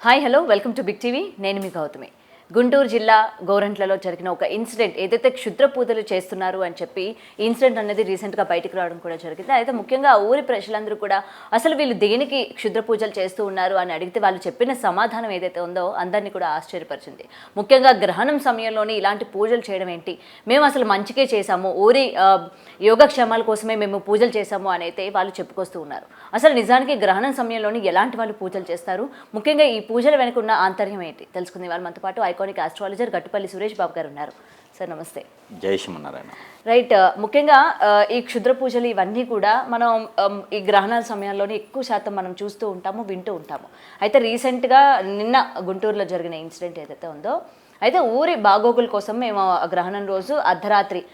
Hi hello welcome to Big TV. నేను మీ గౌతమి. గుంటూరు జిల్లా గోరంట్లలో జరిగిన ఒక ఇన్సిడెంట్ ఏదైతే క్షుద్ర పూజలు చేస్తున్నారు అని చెప్పి ఇన్సిడెంట్ అనేది రీసెంట్గా బయటకు రావడం కూడా జరిగింది. అయితే ముఖ్యంగా ఊరి ప్రజలందరూ కూడా అసలు వీళ్ళు దేనికి క్షుద్ర పూజలు చేస్తూ ఉన్నారు అని అడిగితే వాళ్ళు చెప్పిన సమాధానం ఏదైతే ఉందో అందరినీ కూడా ఆశ్చర్యపరిచింది. ముఖ్యంగా గ్రహణం సమయంలోనే ఇలాంటి పూజలు చేయడం ఏంటి, మేము అసలు మంచికే చేశాము, ఊరి యోగక్షేమాల కోసమే మేము పూజలు చేశాము అని అయితే వాళ్ళు చెప్పుకొస్తూ ఉన్నారు. అసలు నిజానికి గ్రహణం సమయంలోనే ఎలాంటి వాళ్ళు పూజలు చేస్తారు, ముఖ్యంగా ఈ పూజల వెనుక ఉన్న ఆంతర్యం ఏంటి తెలుసుకుంది. వాళ్ళు మనతో పాటు ఐకానిక్ ఆస్ట్రాలజర్ గట్టుపల్లి సురేష్ బాబు గారు ఉన్నారు. సార్ నమస్తే. జై శ్రీమన్నారాయణ. రైట్, ముఖ్యంగా ఈ క్షుద్ర పూజలు ఇవన్నీ కూడా మనం ఈ గ్రహణాల సమయంలోనే ఎక్కువ శాతం మనం చూస్తూ ఉంటాము, వింటూ ఉంటాము. అయితే రీసెంట్గా నిన్న గుంటూరులో జరిగిన ఇన్సిడెంట్ ఏదైతే ఉందో, అయితే ఊరి బాగోగుల కోసం మేము గ్రహణం రోజు అర్ధరాత్రి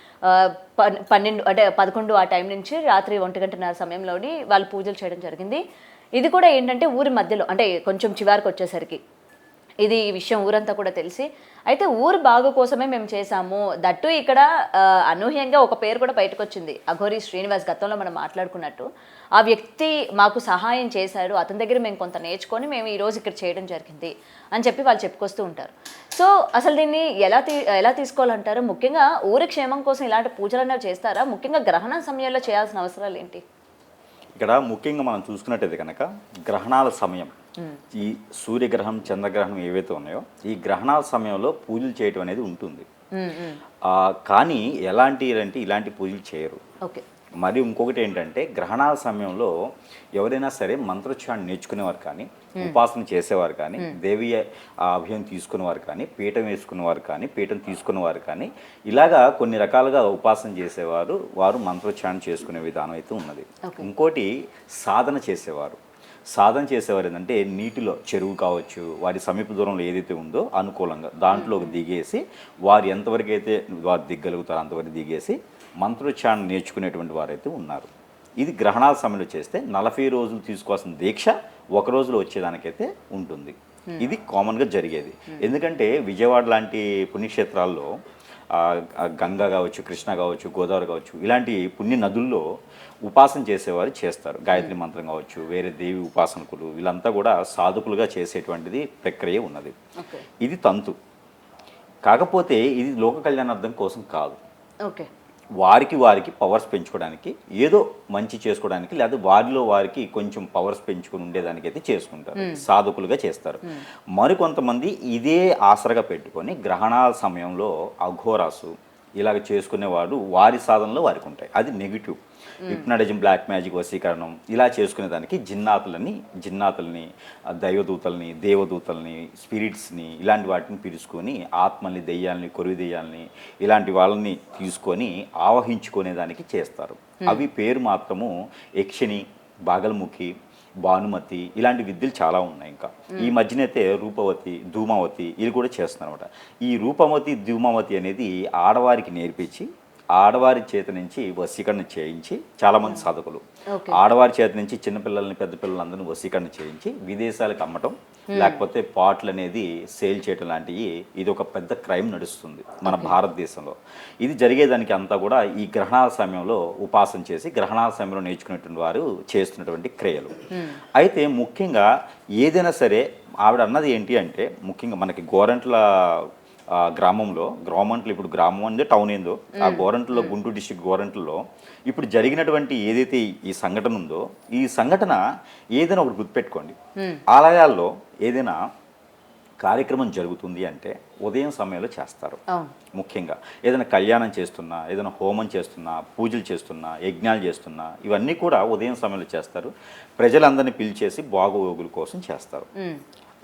12 అంటే 11 ఆ టైం నుంచి రాత్రి 1 గంటన్నర సమయంలోని వాళ్ళు పూజలు చేయడం జరిగింది. ఇది కూడా ఏంటంటే ఊరి మధ్యలో, అంటే కొంచెం చివరికి వచ్చేసరికి ఈ విషయం ఊరంతా కూడా తెలిసి, అయితే ఊరు బాగు కోసమే మేము చేశాము. దట్టు ఇక్కడ అనూహ్యంగా ఒక పేరు కూడా బయటకు వచ్చింది, అఘోరి శ్రీనివాస్. గతంలో మనం మాట్లాడుకున్నట్టు ఆ వ్యక్తి మాకు సహాయం చేశాడు, అతని దగ్గర మేము కొంత నేర్చుకొని మేము ఈరోజు ఇక్కడ చేయడం జరిగింది అని చెప్పి వాళ్ళు చెప్పుకొస్తూ ఉంటారు. సో అసలు దీన్ని ఎలా తీసుకోవాలంటారు? ముఖ్యంగా ఊరి క్షేమం కోసం ఇలాంటి పూజలు అనేవి చేస్తారా? ముఖ్యంగా గ్రహణ సమయంలో చేయాల్సిన అవసరాలు ఏంటి? ఇక్కడ ముఖ్యంగా మనం చూసుకున్నట్టయితే కనుక గ్రహణాల సమయం, ఈ సూర్యగ్రహణం చంద్రగ్రహణం ఏవైతే ఉన్నాయో ఈ గ్రహణాల సమయంలో పూజలు చేయటం అనేది ఉంటుంది. కానీ ఇలాంటి పూజలు చేయరు. ఓకే. మరి ఇంకొకటి ఏంటంటే గ్రహణాల సమయంలో ఎవరైనా సరే మంత్రోచ్చారణ నేర్చుకునేవారు కానీ, ఉపాసన చేసేవారు కానీ, దేవీ అభయం తీసుకునేవారు కానీ, పీఠం వేసుకునేవారు కానీ, పీఠం తీసుకునేవారు కానీ, ఇలాగా కొన్ని రకాలుగా ఉపాసన చేసేవారు, వారు మంత్రోచ్చారణ చేసుకునే విధానం అయితే ఉన్నది. ఇంకోటి సాధన చేసేవారు ఏంటంటే నీటిలో చెరువు కావచ్చు, వారి సమీప దూరంలో ఏదైతే ఉందో అనుకూలంగా దాంట్లోకి దిగేసి వారు ఎంతవరకు అయితే వారు దిగ్గలుగుతారో అంతవరకు దిగేసి మంత్రోచ్చారణ నేర్చుకునేటువంటి వారైతే ఉన్నారు. ఇది గ్రహణాల సమయంలో చేస్తే 40 రోజులు తీసుకోవాల్సిన దీక్ష ఒక రోజులో వచ్చేదానికైతే ఉంటుంది. ఇది కామన్గా జరిగేది. ఎందుకంటే విజయవాడ లాంటి పుణ్యక్షేత్రాల్లో గంగా కావచ్చు, కృష్ణ కావచ్చు, గోదావరి కావచ్చు, ఇలాంటి పుణ్య నదుల్లో ఉపాసన చేసేవారు చేస్తారు. గాయత్రి మంత్రం కావచ్చు, వేరే దేవి ఉపాసనకులు వీళ్ళంతా కూడా సాధకులుగా చేసేటువంటిది ప్రక్రియ ఉన్నది. ఇది తంతు. కాకపోతే ఇది లోక కళ్యాణార్థం కోసం కాదు. ఓకే. వారికి పవర్స్ పెంచుకోవడానికి, ఏదో మంచి చేసుకోవడానికి, లేదా వారికి కొంచెం పవర్స్ పెంచుకుని ఉండేదానికి అయితే చేసుకుంటారు, సాధకులుగా చేస్తారు. మరికొంతమంది ఇదే ఆసరగా పెట్టుకొని గ్రహణాల సమయంలో అఘోరాసు ఇలాగ చేసుకునేవాడు వారి సాధనలో వారికి ఉంటాయి. అది నెగిటివ్. హిప్నాటిజం, బ్లాక్ మ్యాజిక్, వశీకరణం ఇలా చేసుకునేదానికి జిన్నాతుల్ని దైవదూతల్ని, దేవదూతల్ని, స్పిరిట్స్ని ఇలాంటి వాటిని పిలుచుకొని ఆత్మల్ని, దెయ్యాల్ని, కొరివి దెయ్యాల్ని ఇలాంటి వాళ్ళని తీసుకొని ఆవహించుకునేదానికి చేస్తారు. అవి పేరు మాత్రము యక్షిణి, బాగల్ముఖి, భానుమతి ఇలాంటి విద్యలు చాలా ఉన్నాయి. ఇంకా ఈ మధ్యనైతే రూపవతి, ధూమావతి ఇది కూడా చేస్తున్నారు అనమాట. ఈ రూపవతి, ధూమావతి అనేది ఆడవారికి నేర్పించి ఆడవారి చేతి నుంచి వశీకరణ చేయించి, చాలామంది సాధకులు ఆడవారి చేతి నుంచి చిన్నపిల్లల్ని, పెద్ద పిల్లలందరినీ వశీకరణ చేయించి విదేశాలకు అమ్మటం, లేకపోతే పాటలు అనేది సేల్ చేయటం లాంటివి, ఇది ఒక పెద్ద క్రైమ్ నడుస్తుంది మన భారతదేశంలో. ఇది జరిగేదానికి అంతా కూడా ఈ గ్రహణాల సమయంలో ఉపాసన చేసి గ్రహణాల సమయంలో నేర్చుకునేటువంటి వారు చేస్తున్నటువంటి క్రియలు. అయితే ముఖ్యంగా ఏదైనా సరే ఆవిడ అన్నది ఏంటి అంటే, ముఖ్యంగా మనకి గోరంట్ల గ్రామంలో ఇప్పుడు గ్రామం అందే టౌన్ ఏందో, ఆ గోరంట్లలో, గుంటూరు డిస్టిక్ గోరంట్లలో ఇప్పుడు జరిగినటువంటి ఏదైతే ఈ సంఘటన ఉందో, ఈ సంఘటన ఏదైనా ఒకటి గుర్తుపెట్టుకోండి. ఆలయాల్లో ఏదైనా కార్యక్రమం జరుగుతుంది అంటే ఉదయం సమయంలో చేస్తారు. ముఖ్యంగా ఏదైనా కళ్యాణం చేస్తున్నా, ఏదైనా హోమం చేస్తున్నా, పూజలు చేస్తున్నా, యజ్ఞాలు చేస్తున్నా ఇవన్నీ కూడా ఉదయం సమయంలో చేస్తారు. ప్రజలందరినీ పిలిచేసి బాగోగుల కోసం చేస్తారు.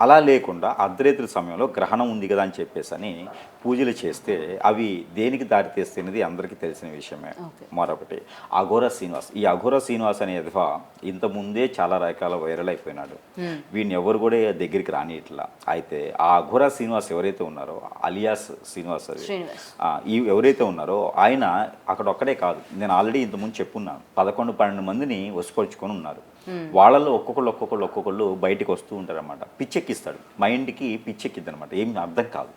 అలా లేకుండా అర్ధరాత్రి సమయంలో గ్రహణం ఉంది కదా అని చెప్పేసి పూజలు చేస్తే అవి దేనికి దారితీస్తున్నది అందరికీ తెలిసిన విషయమే. మరొకటి అఘోర శ్రీనివాస్. ఈ అఘోర శ్రీనివాస్ అనే ఎదవ ఇంతకుముందే చాలా రకాల వైరల్ అయిపోయినాడు. వీడిని ఎవరు కూడా దగ్గరికి రానిట్లా. అయితే ఆ అఘోర శ్రీనివాస్ ఎవరైతే ఉన్నారో, అలియాస్ శ్రీనివాస్ ఎవరైతే ఉన్నారో ఆయన అక్కడొక్కడే కాదు, నేను ఆల్రెడీ ఇంతకుముందు చెప్పున్నాను, 11-12 మందిని వశపరుచుకొని ఉన్నారు. వాళ్ళల్లో ఒక్కొక్కళ్ళు బయటకు వస్తూ ఉంటారన్నమాట. పిచ్చెక్కిస్తాడు, మైండ్కి పిచ్చెక్కిద్ది అనమాట. ఏం అర్థం కాదు.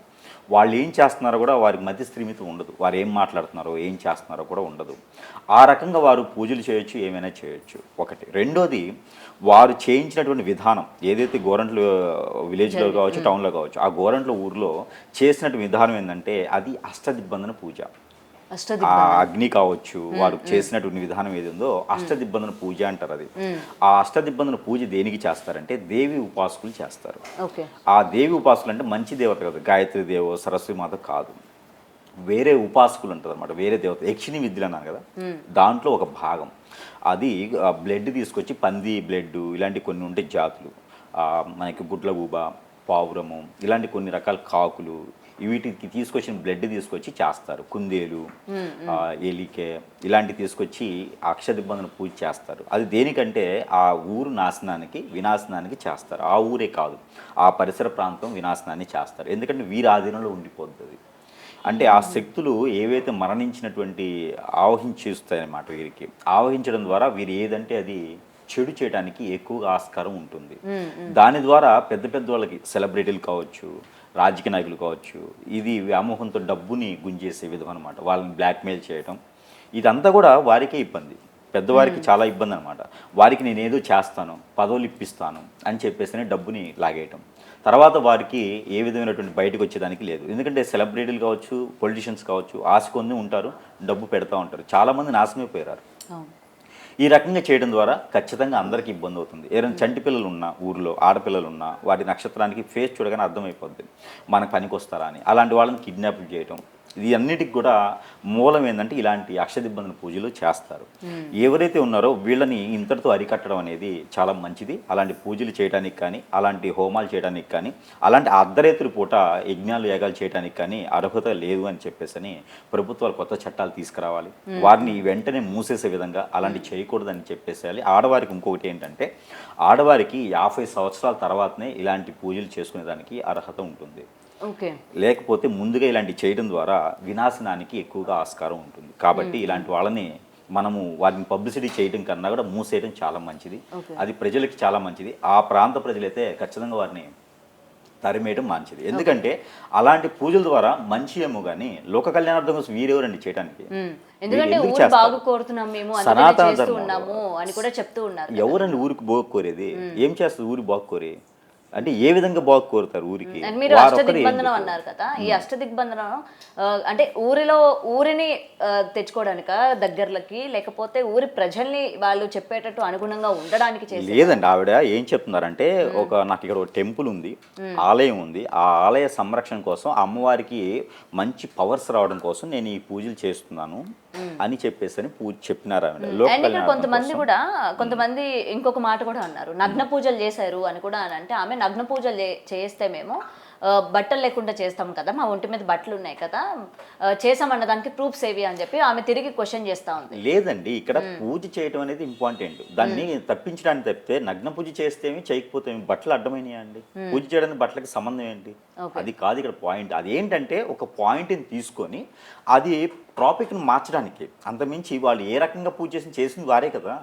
వాళ్ళు ఏం చేస్తున్నారో కూడా వారికి మధ్య స్థిమితం ఉండదు. వారు ఏం మాట్లాడుతున్నారో, ఏం చేస్తున్నారో కూడా ఉండదు. ఆ రకంగా వారు పూజలు చేయొచ్చు, ఏమైనా చేయొచ్చు. ఒకటి. రెండోది, వారు చేయించినటువంటి విధానం ఏదైతే గోరంట్ల విలేజ్లో కావచ్చు టౌన్లో కావచ్చు ఆ గోరంట్ల ఊరిలో చేసినటువంటి విధానం ఏంటంటే అది అష్టదిగ్బంధన పూజ. ఆ అగ్ని కావచ్చు వారు చేసినటువంటి విధానం ఏది ఉందో అష్టదిగ్బంధన పూజ అంటారు. అది ఆ అష్టదిగ్బంధన పూజ దేనికి చేస్తారంటే దేవి ఉపాసకులు చేస్తారు. ఆ దేవి ఉపాసకులు అంటే మంచి దేవత కదా, గాయత్రి దేవో సరస్వతి మాత కాదు, వేరే ఉపాసకులు ఉంటారు అనమాట, వేరే దేవత. యక్షిణి విద్యలు అన్నాను కదా, దాంట్లో ఒక భాగం అది. బ్లడ్ తీసుకొచ్చి పంది బ్లడ్ ఇలాంటి కొన్ని ఉంటే జాతులు, మనకి గుడ్ల గూబ, పావురము ఇలాంటి కొన్ని రకాల కాకులు వీటికి తీసుకొచ్చిన బ్లడ్ తీసుకొచ్చి చేస్తారు. కుందేలు, ఎలికే ఇలాంటివి తీసుకొచ్చి అక్షదిబ్బంధన పూజ చేస్తారు. అది దేనికంటే ఆ ఊరు నాశనానికి వినాశనానికి చేస్తారు. ఆ ఊరే కాదు, ఆ పరిసర ప్రాంతం వినాశనాన్ని చేస్తారు. ఎందుకంటే వీరి ఆధీనంలో ఉండిపోతుంది. అంటే ఆ శక్తులు ఏవైతే మరణించినటువంటి ఆవహించేస్తాయన్నమాట వీరికి. ఆవహించడం ద్వారా వీరు ఏదంటే అది చెడు చేయడానికి ఎక్కువగా ఆస్కారం ఉంటుంది. దాని ద్వారా పెద్ద పెద్ద వాళ్ళకి, సెలబ్రిటీలు కావచ్చు, రాజకీయ నాయకులు కావచ్చు, ఇది వ్యామోహంతో డబ్బుని గుంజేసే విధం అనమాట. వాళ్ళని బ్లాక్మెయిల్ చేయడం ఇదంతా కూడా వారికే ఇబ్బంది. పెద్దవారికి చాలా ఇబ్బంది అనమాట. వారికి నేనేదో చేస్తాను, పదవులు ఇప్పిస్తాను అని చెప్పేసి డబ్బుని లాగేయటం. తర్వాత వారికి ఏ విధమైనటువంటి బయటకు వచ్చేదానికి లేదు. ఎందుకంటే సెలబ్రిటీలు కావచ్చు, పొలిటీషియన్స్ కావచ్చు, ఆశకొని ఉంటారు, డబ్బు పెడతా ఉంటారు. చాలామంది నాశనమైపోయారు. ఈ రకంగా చేయడం ద్వారా ఖచ్చితంగా అందరికీ ఇబ్బంది అవుతుంది. ఏదైనా చంటి పిల్లలు ఉన్నా ఊరిలో, ఆడపిల్లలు ఉన్నా వాటి నక్షత్రానికి ఫేస్ చూడగానే అర్థమైపోద్ది మనకు పనికి వస్తారా అని. అలాంటి వాళ్ళని కిడ్నాప్లు చేయటం, ఇది అన్నిటికి కూడా మూలం ఏంటంటే ఇలాంటి అక్షదిబ్బంధన పూజలు చేస్తారు. ఎవరైతే ఉన్నారో వీళ్ళని ఇంతటితో అరికట్టడం అనేది చాలా మంచిది. అలాంటి పూజలు చేయడానికి కానీ, అలాంటి హోమాలు చేయడానికి కానీ, అలాంటి అర్ధరేతుల పూట యజ్ఞాలు యాగాలు చేయడానికి కానీ అర్హత లేదు అని చెప్పేసి ప్రభుత్వాలు కొత్త చట్టాలు తీసుకురావాలి. వారిని వెంటనే మూసేసే విధంగా అలాంటి చేయకూడదని చెప్పేసేయాలి. ఆడవారికి ఇంకొకటి ఏంటంటే ఆడవారికి 50 సంవత్సరాల తర్వాతనే ఇలాంటి పూజలు చేసుకునేదానికి అర్హత ఉంటుంది. లేకపోతే ముందుగా ఇలాంటి చేయడం ద్వారా వినాశనానికి ఎక్కువగా ఆస్కారం ఉంటుంది. కాబట్టి ఇలాంటి వాళ్ళని మనము వాటిని పబ్లిసిటీ చేయడం కన్నా కూడా మూసేయడం చాలా మంచిది. అది ప్రజలకి చాలా మంచిది. ఆ ప్రాంత ప్రజలైతే ఖచ్చితంగా వారిని తరిమేయడం మంచిది. ఎందుకంటే అలాంటి పూజల ద్వారా మంచి ఏమో కానీ లోక కళ్యాణార్థం కోసం వీరెవరండి చేయడానికి? సనాతన ధర్మం ఎవరండి ఊరికి బాగు కోరేది? ఏం చేస్తుంది ఊరికి బాగు కోరి? అంటే ఏ విధంగా బాగు కోరుతారు ఊరికి? మీరు అష్టదిగ్బంధనం అన్నారు కదా, ఈ అష్టదిగ్బంధనం అంటే ఊరిని తెచ్చుకోవడానిక దగ్గరలకి, లేకపోతే ఊరి ప్రజల్ని వాళ్ళు చెప్పేటట్టు అనుగుణంగా ఉండడానికి చేసి? లేదండి, ఆవిడ ఏం చెప్తున్నారంటే నాకు ఇక్కడ ఒక టెంపుల్ ఉంది, ఆలయం ఉంది, ఆ ఆలయ సంరక్షణ కోసం అమ్మవారికి మంచి పవర్స్ రావడం కోసం నేను ఈ పూజలు చేస్తున్నాను అని చెప్పేసి పూజ చెప్పినారు. కొంతమంది ఇంకొక మాట కూడా అన్నారు, నగ్న పూజలు చేశారు అని కూడా. అని అంటే ఆమె నగ్న పూజలు చేస్తే మేము బట్టలు లేకుండా చేస్తాం కదా, మా ఒంటి మీద బట్టలు ఉన్నాయి కదా, చేసామన్న దానికి ప్రూఫ్స్ ఏవి అని చెప్పి ఆమె తిరిగి క్వశ్చన్ చేస్తా ఉంది. లేదండి, ఇక్కడ పూజ చేయడం అనేది ఇంపార్టెంట్. దాన్ని తప్పించడానికి తప్పితే నగ్న పూజ చేస్తే చేయకపోతే బట్టలు అడ్డమైనయా అండి? పూజ చేయడానికి బట్టలకి సంబంధం ఏంటి? అది కాదు ఇక్కడ పాయింట్. అది ఏంటంటే ఒక పాయింట్ని తీసుకొని అది టాపిక్ని మార్చడానికి, అంతమించి వాళ్ళు ఏ రకంగా పూజ చేసింది వారే కదా.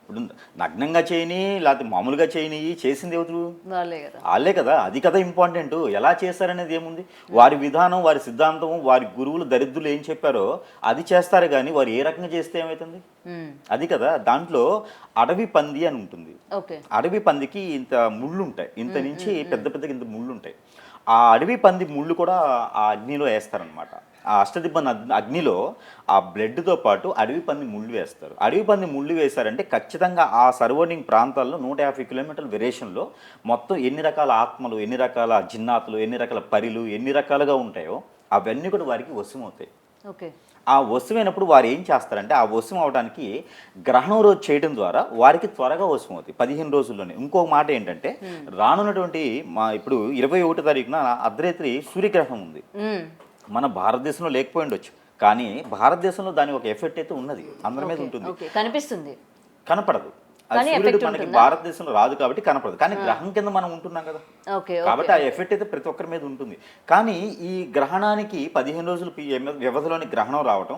ఇప్పుడు నగ్నంగా చేయని లేకపోతే మామూలుగా చేయని చేసింది ఎవరు? వాళ్ళే కదా. అది కదా ఇంపార్టెంట్. ఎలా చేస్తారనేది ఏముంది? వారి విధానం, వారి సిద్ధాంతం, వారి గురువులు దరిద్రులు ఏం చెప్పారో అది చేస్తారు. కానీ వారు ఏ రకంగా చేస్తే ఏమవుతుంది? అది కదా. దాంట్లో అడవి పంది అని ఉంటుంది. అడవి పందికి ఇంత ముళ్ళు ఉంటాయి, ఇంత నుంచి పెద్ద పెద్దగా ఇంత ముళ్ళు ఉంటాయి. ఆ అడవి పంది ముళ్ళు కూడా ఆ అగ్నిలో వేస్తారనమాట. ఆ అష్టదిబ్బన అగ్నిలో ఆ బ్లడ్తో పాటు అడవి పంది ముళ్ళు వేస్తారు. అడవి పంది ముళ్ళు వేశారంటే ఖచ్చితంగా ఆ సరౌండింగ్ ప్రాంతాల్లో 150 కిలోమీటర్ల వేరియేషన్లో మొత్తం ఎన్ని రకాల ఆత్మలు, ఎన్ని రకాల జిన్నాతులు, ఎన్ని రకాల పరిలు, ఎన్ని రకాలుగా ఉంటాయో అవన్నీ కూడా వారికి వశమవుతాయి. ఆ వశమైనప్పుడు వారు ఏం చేస్తారంటే ఆ వశం అవడానికి గ్రహణం రోజు చేయడం ద్వారా వారికి త్వరగా వశం అవుతాయి 15 రోజుల్లోనే. ఇంకొక మాట ఏంటంటే రానున్నటువంటి ఇప్పుడు 21వ తారీఖున అర్ధరాత్రి సూర్యగ్రహణం ఉంది. మన భారతదేశంలో లేకపోయి ఉండొచ్చు, కానీ భారతదేశంలో దాని ఒక ఎఫెక్ట్ అయితే ఉన్నది, అందరి మీద ఉంటుంది. కనిపిస్తుంది, కనపడదు. సూర్యుడు మనకి భారతదేశంలో రాదు కాబట్టి కనపడదు, కానీ గ్రహం కింద మనం ఉంటున్నాం కదా, కాబట్టి ఆ ఎఫెక్ట్ అయితే ప్రతి ఒక్కరి మీద ఉంటుంది. కానీ ఈ గ్రహణానికి 15 రోజులు వ్యవధిలోని గ్రహణం రావటం,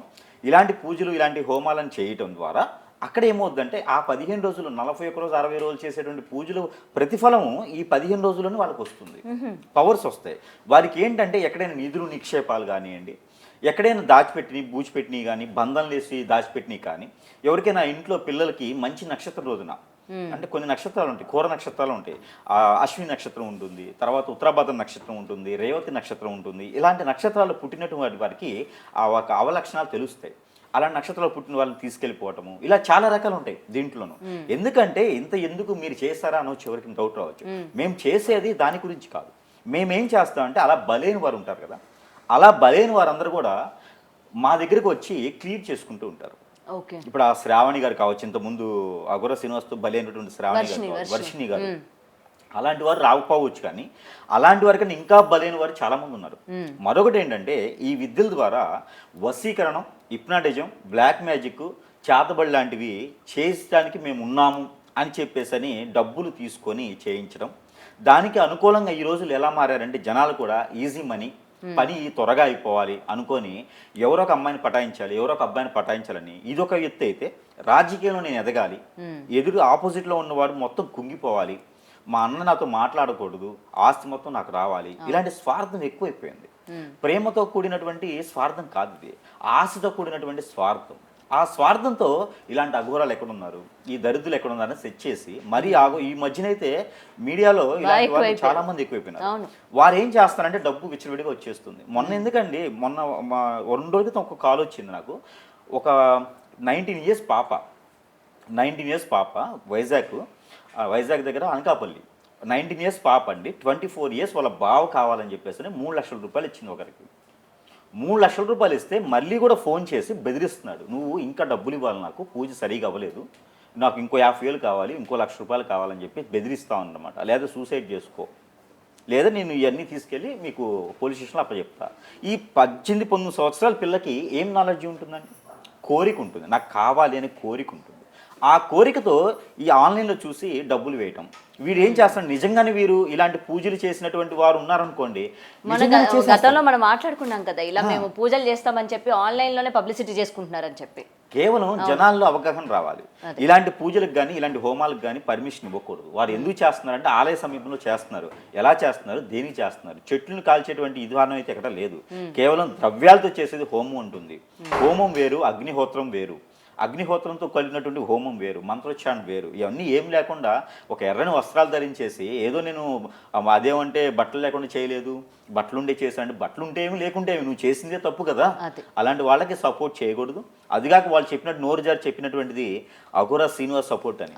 ఇలాంటి పూజలు, ఇలాంటి హోమాలను చేయటం ద్వారా అక్కడ ఏమవుద్దంటే ఆ 15 రోజులు, 41 రోజు, 60 రోజులు చేసేటువంటి పూజలు ప్రతిఫలము ఈ 15 రోజుల్లోనే వాళ్ళకి వస్తుంది, పవర్స్ వస్తాయి. వారికి ఏంటంటే ఎక్కడైనా నిధులు నిక్షేపాలు కానివ్వండి, ఎక్కడైనా బూచిపెట్టినవి కానీ, బంధం లేసి దాచిపెట్టినవి కానీ, ఎవరికైనా ఇంట్లో పిల్లలకి మంచి నక్షత్ర రోజున అంటే కొన్ని నక్షత్రాలు ఉంటాయి, ఘోర నక్షత్రాలు ఉంటాయి. అశ్విని నక్షత్రం ఉంటుంది, తర్వాత ఉత్తరాభాద్ర నక్షత్రం ఉంటుంది, రేవతి నక్షత్రం ఉంటుంది. ఇలాంటి నక్షత్రాలు పుట్టినటువంటి వారికి ఆ ఒక అవలక్షణాలు తెలుస్తాయి. అలాంటి నక్షత్రాలు పుట్టిన వాళ్ళని తీసుకెళ్ళిపోవటము, ఇలా చాలా రకాలు ఉంటాయి దీంట్లోనూ. ఎందుకంటే ఎందుకు మీరు చేస్తారా అనో చివరికి డౌట్ రావచ్చు. మేము చేసేది దాని గురించి కాదు. మేమేం చేస్తామంటే అలా బలైన వారు ఉంటారు కదా, అలా బలైన వారందరూ కూడా మా దగ్గరికి వచ్చి క్లియర్ చేసుకుంటూ ఉంటారు. ఇప్పుడు ఆ శ్రావణి గారు కావచ్చు, ఇంతకుముందు అఘోర శ్రీనివాస్తో బలైనటువంటి శ్రావణి గారు, వర్షిణి గారు, అలాంటి వారు రాకపోవచ్చు. కానీ అలాంటి వారి కన్నా ఇంకా బలైన వారు చాలా మంది ఉన్నారు. మరొకటి ఏంటంటే ఈ విద్యల ద్వారా వశీకరణం, హిప్నాటిజం, బ్లాక్ మ్యాజిక్, చేతబడి లాంటివి చేయించడానికి మేము ఉన్నాము అని చెప్పేసి డబ్బులు తీసుకొని చేయించడం. దానికి అనుకూలంగా ఈ రోజులు ఎలా మారారంటే జనాలు కూడా ఈజీ మనీ, పని త్వరగా అయిపోవాలి అనుకొని ఎవరో ఒక అమ్మాయిని పటాయించాలి, ఎవరో ఒక అబ్బాయిని పటాయించాలని ఇదొక ఎత్తు అయితే, రాజకీయంలో నేను ఎదగాలి, ఎదురు ఆపోజిట్లో ఉన్నవాడు మొత్తం కుంగిపోవాలి, మా అన్న నాతో మాట్లాడకూడదు, ఆస్తి మొత్తం నాకు రావాలి, ఇలాంటి స్వార్థం ఎక్కువైపోయింది. ప్రేమతో కూడినటువంటి స్వార్థం కాదు ఇది, ఆశతో కూడినటువంటి స్వార్థం. ఆ స్వార్థంతో ఇలాంటి అఘోరాలు ఎక్కడున్నారు, ఈ దరిద్రులు ఎక్కడున్నారని సెట్ చేసి మరీ ఈ మధ్యనైతే మీడియాలో ఇలాంటి వాళ్ళు చాలా మంది ఎక్కువైపోయినారు. వారు ఏం చేస్తారంటే డబ్బు విచ్చలవిడిగా వచ్చేస్తుంది. మొన్న 2 రోజుల క్రితం ఒక కాల్ వచ్చింది నాకు. ఒక 19 ఇయర్స్ పాప వైజాగ్ దగ్గర అనకాపల్లి 19 ఇయర్స్ పాప అండి, 24 ఇయర్స్ వాళ్ళ బావ కావాలని చెప్పేసి 3 లక్షల రూపాయలు ఇచ్చింది ఒకరికి. 3 లక్షల రూపాయలు ఇస్తే మళ్ళీ కూడా ఫోన్ చేసి బెదిరిస్తున్నాడు, నువ్వు ఇంకా డబ్బులు ఇవ్వాలి, నాకు పూజ సరిగా అవ్వలేదు, నాకు ఇంకో 50,000 కావాలి, ఇంకో 1,00,000 రూపాయలు కావాలని చెప్పి బెదిరిస్తా ఉన్నమాట. లేదా సూసైడ్ చేసుకో, లేదా నేను ఇవన్నీ తీసుకెళ్ళి మీకు పోలీస్ స్టేషన్లో అప్పచెప్తా. ఈ 18-19 సంవత్సరాల పిల్లకి ఏం నాలెడ్జ్ ఉంటుందండి? కోరిక ఉంటుంది, నాకు కావాలి అనే కోరిక ఉంటుంది. ఆ కోరికతో ఈ ఆన్లైన్లో చూసి డబ్బులు వేయటం. వీడు ఏం చేస్తాడు, నిజంగానే వీరు ఇలాంటి పూజలు చేసినటువంటి వారు ఉన్నారనుకోండి. గతంలో మనం మాట్లాడుకున్నాం కదా, ఇలా మేము పూజలు చేస్తామని చెప్పి ఆన్లైన్లోనే పబ్లిసిటీ చేసుకుంటున్నారని చెప్పి. కేవలం జనాల్లో అవగాహన రావాలి. ఇలాంటి పూజలకు కానీ ఇలాంటి హోమాలకు కానీ పర్మిషన్ ఇవ్వకూడదు. వారు ఎందుకు చేస్తున్నారంటే ఆలయ సమీపంలో చేస్తున్నారు. ఎలా చేస్తున్నారు, దేనికి చేస్తున్నారు? చెట్లను కాల్చేటువంటి విధానం అయితే ఎక్కడ లేదు. కేవలం ద్రవ్యాలతో చేసేది హోమం ఉంటుంది. హోమం వేరు, అగ్నిహోత్రం వేరు. అగ్నిహోత్రంతో కలిగినటువంటి హోమం వేరు, మంత్రోచ్చారణ వేరు. ఇవన్నీ ఏం లేకుండా ఒక ఎర్రని వస్త్రాలు ధరించేసి ఏదో నేను అదేమంటే బట్టలు లేకుండా చేయలేదు, బట్టలుండే చేశాను, బట్టలు ఉంటే ఏమి లేకుంటే ఏమి, నువ్వు చేసిందే తప్పు కదా. అలాంటి వాళ్ళకి సపోర్ట్ చేయకూడదు. అదిగాక వాళ్ళు చెప్పినట్టు నోరు జారి చెప్పినటువంటిది అఘోర శ్రీనివాస్ సపోర్ట్ అని.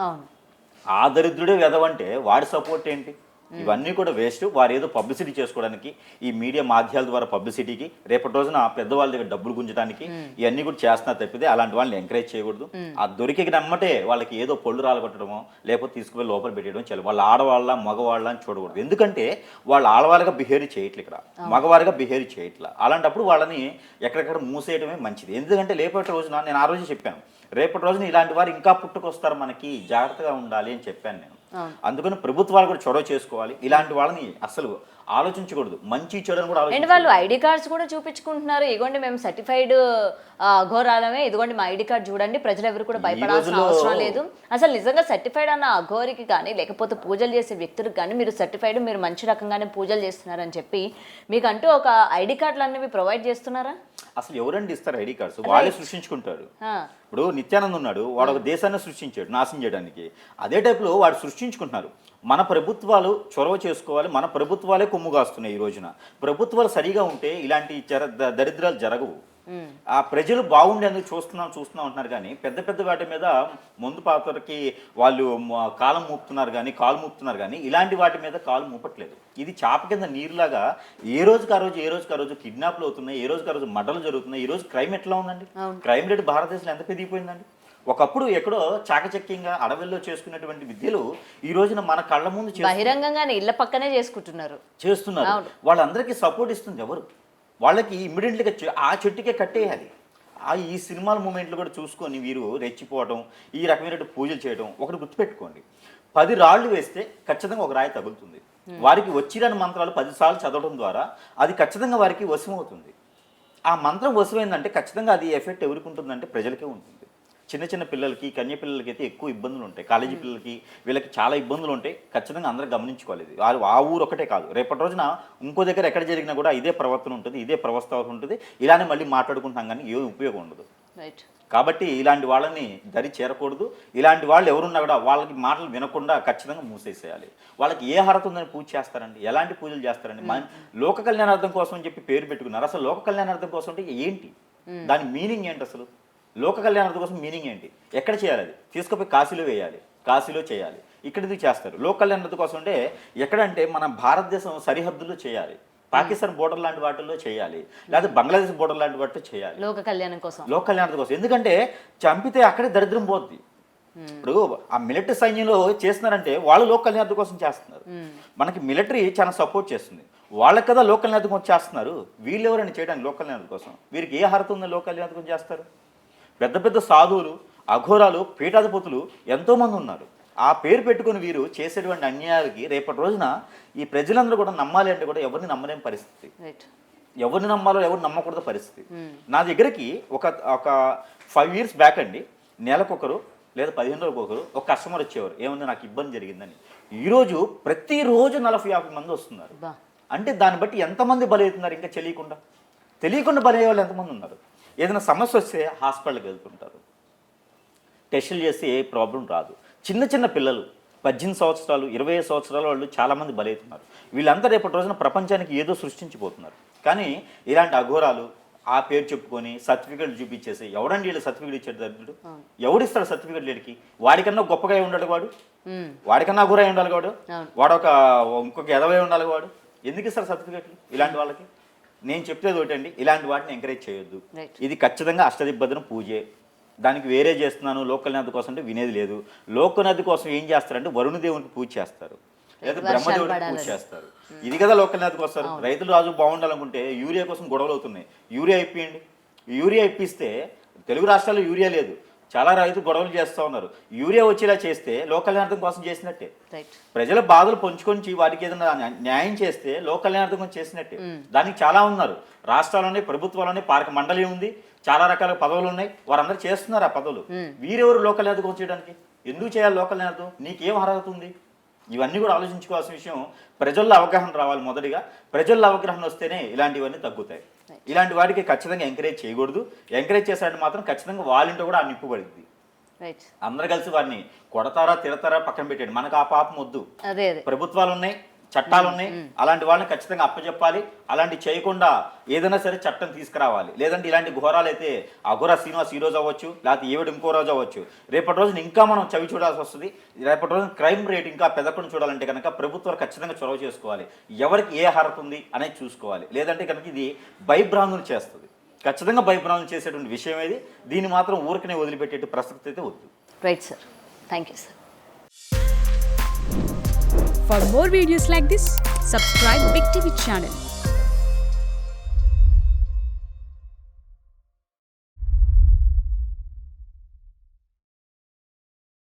ఆ దరిద్రుడే వెదవంటే వాడి సపోర్ట్ ఏంటి? ఇవన్నీ కూడా వేస్ట్. వారు ఏదో పబ్లిసిటీ చేసుకోవడానికి, ఈ మీడియా మాధ్యాల ద్వారా పబ్లిసిటీకి, రేపటి రోజున పెద్దవాళ్ళ దగ్గర డబ్బులు గుంజడానికి ఇవన్నీ కూడా చేస్తున్నా తప్పితే అలాంటి వాళ్ళని ఎంకరేజ్ చేయకూడదు. ఆ దొరికి నమ్మటే వాళ్ళకి ఏదో పళ్ళు రాలగొట్టడమో లేకపోతే తీసుకువెళ్ళి లోపల పెట్టడం చాలు. వాళ్ళ ఆడవాళ్ళ మగవాళ్ళ అని చూడకూడదు. ఎందుకంటే వాళ్ళు ఆడవాళ్ళగా బిహేవ్ చేయట్లేదు, ఇక్కడ మగవారిగా బిహేవ్ చేయట్లా. అలాంటప్పుడు వాళ్ళని ఎక్కడెక్కడ మూసేయడమే మంచిది. ఎందుకంటే రేపటి రోజున నేను ఆ రోజు చెప్పాను, రేపటి రోజున ఇలాంటి వారు ఇంకా పుట్టుకొస్తారు, మనకి జాగ్రత్తగా ఉండాలి అని చెప్పాను నేను. అందుకని ప్రభుత్వాలు కూడా చొరవ చేసుకోవాలి. ఇలాంటి వాళ్ళని అసలు ఆలోచించకూడదు, మంచి చెడుని కూడా ఆలోచించాలి. వాళ్ళు ఐడి కార్డ్స్ కూడా చూపించుకుంటున్నారు, ఇదిగోండి మేము సర్టిఫైడ్ అఘోరాలమే, ఇదిగోండి మా ఐడి కార్డ్ చూడండి, ప్రజలు ఎవరు కూడా భయపడాల్సిన అవసరం లేదు. అసలు నిజంగా సర్టిఫైడ్ అన్న అఘోరికి కానీ లేకపోతే పూజలు చేసే వ్యక్తులకు కానీ మీరు సర్టిఫైడ్, మీరు మంచి రకంగానే పూజలు చేస్తున్నారని చెప్పి మీకు అంటూ ఒక ఐడి కార్డులు అనేవి ప్రొవైడ్ చేస్తున్నారా? అసలు ఎవరండి ఇస్తారు ఐడి కార్డ్స్? వాళ్ళే సృష్టించుకుంటారు. ఇప్పుడు నిత్యానంద్ ఉన్నాడు, వాడు ఒక దేశాన్ని సృష్టించాడు నాశనం చేయడానికి. అదే టైప్లో వాడు సృష్టించుకుంటున్నారు. మన ప్రభుత్వాలు చొరవ చేసుకోవాలి. మన ప్రభుత్వాలే కొమ్ము కాస్తున్నాయి. ఈ రోజున ప్రభుత్వాలు సరిగా ఉంటే ఇలాంటి దరిద్రాలు జరగవు. ఆ ప్రజలు బాగుండేందుకు చూస్తున్నాం అంటున్నారు. కానీ పెద్ద పెద్ద వాటి మీద ముందు పాత్రకి వాళ్ళు కాలం మూపుతున్నారు కానీ ఇలాంటి వాటి మీద కాలు మూపట్లేదు. ఇది చాప కింద నీరులాగా ఏ రోజుకి ఆ రోజు కిడ్నాప్లు అవుతున్నాయి, ఏ రోజుకి ఆ రోజు మర్డర్లు జరుగుతున్నాయి. ఈ రోజు క్రైమ్ ఎట్లా ఉందండి? క్రైమ్ రేట్ భారతదేశంలో ఎంత పెరిగిపోయిందండి? ఒకప్పుడు ఎక్కడో చాకచక్యంగా అడవుల్లో చేసుకున్నటువంటి విద్యలు ఈ రోజున మన కళ్ళ ముందు బహిరంగంగానే ఇళ్ల పక్కనే చేస్తున్నారు. వాళ్ళందరికీ సపోర్ట్ ఇస్తుంది ఎవరు? వాళ్ళకి ఇమ్మీడియట్లీగా ఆ చెట్టుకే కట్టేయాలి. ఈ సినిమాల మూమెంట్లు కూడా చూసుకొని వీరు రెచ్చిపోవడం, ఈ రకమైన పూజలు చేయడం. ఒకటి గుర్తుపెట్టుకోండి, 10 రాళ్ళు వేస్తే ఖచ్చితంగా ఒక రాయి తగులుతుంది. వారికి వచ్చిరాని మంత్రాలు 10 సార్లు చదవడం ద్వారా అది ఖచ్చితంగా వారికి వశమవుతుంది. ఆ మంత్రం వశమైందంటే ఖచ్చితంగా అది ఎఫెక్ట్ ఎవరికి ఉంటుందంటే ప్రజలకే ఉంటుంది. చిన్న చిన్న పిల్లలకి, కన్య పిల్లలకి అయితే ఎక్కువ ఇబ్బందులు ఉంటాయి. కాలేజీ పిల్లలకి వీళ్ళకి చాలా ఇబ్బందులు ఉంటాయి. ఖచ్చితంగా అందరూ గమనించుకోవాలి. ఇది ఆ ఊరు ఒకటే కాదు, రేపటి రోజున ఇంకో దగ్గర ఎక్కడ జరిగినా కూడా ఇదే ప్రవర్తన ఉంటుంది, ఇదే ప్రవర్తన ఉంటుంది. ఇలానే మళ్ళీ మాట్లాడుకుంటాం కానీ ఏ ఉపయోగం ఉండదు. కాబట్టి ఇలాంటి వాళ్ళని దరి చేరకూడదు. ఇలాంటి వాళ్ళు ఎవరున్నా కూడా వాళ్ళకి మాటలు వినకుండా ఖచ్చితంగా మూసేసేయాలి. వాళ్ళకి ఏ అర్హత ఉందని పూజ చేస్తారండి? ఎలాంటి పూజలు చేస్తారండి? లోక కళ్యాణార్థం కోసం అని చెప్పి పేరు పెట్టుకున్నారు. అసలు లోక కళ్యాణార్థం కోసం అంటే ఏంటి? దాని మీనింగ్ ఏంటి? అసలు లోక కళ్యాణార్థం కోసం మీనింగ్ ఏంటి? ఎక్కడ చేయాలి? అది తీసుకుపోయి కాశీలో వేయాలి, కాశీలో చేయాలి, ఇక్కడిది చేస్తారు. లోక కళ్యాణార్థం కోసం అంటే ఎక్కడంటే మన భారతదేశం సరిహద్దుల్లో చేయాలి, పాకిస్తాన్ బోర్డర్ లాంటి వాటిల్లో చేయాలి, లేదా బంగ్లాదేశ్ బోర్డర్ లాంటి వాటిలో చేయాలి. లోక కళ్యాణం కోసం, లోక కళ్యాణం కోసం. ఎందుకంటే చంపితే అక్కడే దరిద్రం పోద్ది. ఇప్పుడు ఆ మిలిటరీ సైన్యంలో చేస్తున్నారంటే వాళ్ళు లోక కళ్యాణం కోసం చేస్తున్నారు. మనకి మిలిటరీ చాలా సపోర్ట్ చేస్తుంది, వాళ్ళకి కదా లోక కళ్యాణం కోసం చేస్తున్నారు. వీళ్ళు ఎవరైనా చేయడానికి లోక కళ్యాణం కోసం? వీరికి ఏ అర్హత ఉందని లోక కళ్యాణం కోసం చేస్తారు? పెద్ద పెద్ద సాధువులు, అఘోరాలు, పీఠాధిపతులు ఎంతోమంది ఉన్నారు. ఆ పేరు పెట్టుకుని వీరు చేసేటువంటి అన్యాయాలకి రేపటి రోజున ఈ ప్రజలందరూ కూడా నమ్మాలి అంటే కూడా ఎవరిని నమ్మలేని పరిస్థితి. ఎవరిని నమ్మాలో ఎవరు నమ్మకూడదు పరిస్థితి. నా దగ్గరికి ఒక 5 years బ్యాక్ అండి, నెలకొకరు లేదా 15 రోజులకు ఒకరు ఒక కస్టమర్ వచ్చేవారు, ఏముంది నాకు ఇబ్బంది జరిగిందని. ఈరోజు ప్రతిరోజు 40-50 మంది వస్తున్నారు. అంటే దాన్ని బట్టి ఎంతమంది బలవుతున్నారు ఇంకా తెలియకుండా బలయ్యే వాళ్ళు ఎంతమంది ఉన్నారు. ఏదైనా సమస్య వస్తే హాస్పిటల్కి వెళ్తుంటారు, టెస్టులు చేస్తే ఏ ప్రాబ్లం రాదు. చిన్న చిన్న పిల్లలు 18 సంవత్సరాలు 25 సంవత్సరాల వాళ్ళు చాలామంది బలవుతున్నారు. వీళ్ళంతా రేపటి రోజున ప్రపంచానికి ఏదో సృష్టించిపోతున్నారు. కానీ ఇలాంటి అఘోరాలు ఆ పేరు చెప్పుకొని సర్టిఫికెట్లు చూపించేసి, ఎవడండి వీళ్ళు సర్టిఫికెట్ ఇచ్చాడు దరిద్రుడు? ఎవడిస్తాడు సర్టిఫికెట్ లేడికి? వాడికన్నా గొప్పగా ఉండాలి వాడు, వాడికన్నా అఘోరా ఉండాలి వాడు, వాడు ఇంకొక ఎదవై ఉండాలి వాడు. ఎందుకు ఇస్తారు సర్టిఫికెట్లు ఇలాంటి వాళ్ళకి? నేను చెప్పేది ఒకటండి, ఇలాంటి వాటిని ఎంకరేజ్ చేయొద్దు. ఇది ఖచ్చితంగా అష్టదిబ్బదనం పూజే. దానికి వేరే చేస్తున్నాను లోకనాథ్ కోసం అంటే వినేది లేదు. లోకనాథ్ కోసం ఏం చేస్తారంటే వరుణ దేవునికి పూజ చేస్తారు, లేదా బ్రహ్మదేవుడికి పూజ చేస్తారు. ఇది కదా లోకనాథ్కి వస్తారు. రైతులు రాజు బాగుండాలనుకుంటే యూరియా కోసం గొడవలు అవుతున్నాయి. యూరియా ఇప్పియండి. యూరియా ఇప్పిస్తే తెలుగు రాష్ట్రాల్లో యూరియా లేదు, చాలా రైతులు గొడవలు చేస్తూ ఉన్నారు. యూరియా వచ్చేలా చేస్తే లోక కళ్యాణార్థం కోసం చేసినట్టే. ప్రజల బాధలు పంచుకొని వాటికి ఏదైనా న్యాయం చేస్తే లోక కళ్యాణార్థం కోసం చేసినట్టే. దానికి చాలా ఉన్నారు, రాష్ట్రాల్లోనే ప్రభుత్వాల్లోనే పాలక మండలి ఉంది, చాలా రకాల పదవులు ఉన్నాయి, వారందరూ చేస్తున్నారు ఆ పదవులు. వీరెవరు లోక కళ్యాణార్థం కోసం చేయడానికి? ఎందుకు చేయాలి లోక కళ్యాణార్థం? నీకేం అర్హత ఉంది? ఇవన్నీ కూడా ఆలోచించుకోవాల్సిన విషయం. ప్రజల్లో అవగాహన రావాలి. మొదటిగా ప్రజల్లో అవగాహన వస్తేనే ఇలాంటివన్నీ తగ్గుతాయి. ఇలాంటి వాటికి ఖచ్చితంగా ఎంకరేజ్ చేయకూడదు. ఎంకరేజ్ చేసారంటే మాత్రం ఖచ్చితంగా వాళ్ళింటో కూడా ఆ నిప్పు పడుతుంది. అందరు కలిసి వారిని కొడతారా తిడతారా పక్కన పెట్టండి, మనకు ఆ పాపం వద్దు. ప్రభుత్వాలు ఉన్నాయి, చట్టాలు ఉన్నాయి, అలాంటి వాళ్ళని ఖచ్చితంగా అప్పచెప్పాలి. అలాంటి చేయకుండా ఏదైనా సరే చట్టం తీసుకురావాలి. లేదంటే ఇలాంటి ఘోరాలు అయితే అఘోరా శ్రీనివాస్ ఈ రోజు అవ్వచ్చు, లేకపోతే ఏవిడు ఇంకో రోజు అవ్వచ్చు. రేపటి రోజున ఇంకా మనం చవి చూడాల్సి వస్తుంది. రేపటి రోజున క్రైమ్ రేట్ ఇంకా పెద్దకుండా చూడాలంటే కనుక ప్రభుత్వాలు ఖచ్చితంగా చొరవ చేసుకోవాలి. ఎవరికి ఏ అర్హత ఉంది అనేది చూసుకోవాలి. లేదంటే కనుక ఇది భయభ్రాంతులు చేస్తుంది. ఖచ్చితంగా భయభ్రాంతులు చేసేటువంటి విషయం ఏది. దీన్ని మాత్రం ఊరికనే వదిలిపెట్టే ప్రసక్తి అయితే వద్దు. Right sir, thank you sir. For more videos like this, subscribe Big TV channel.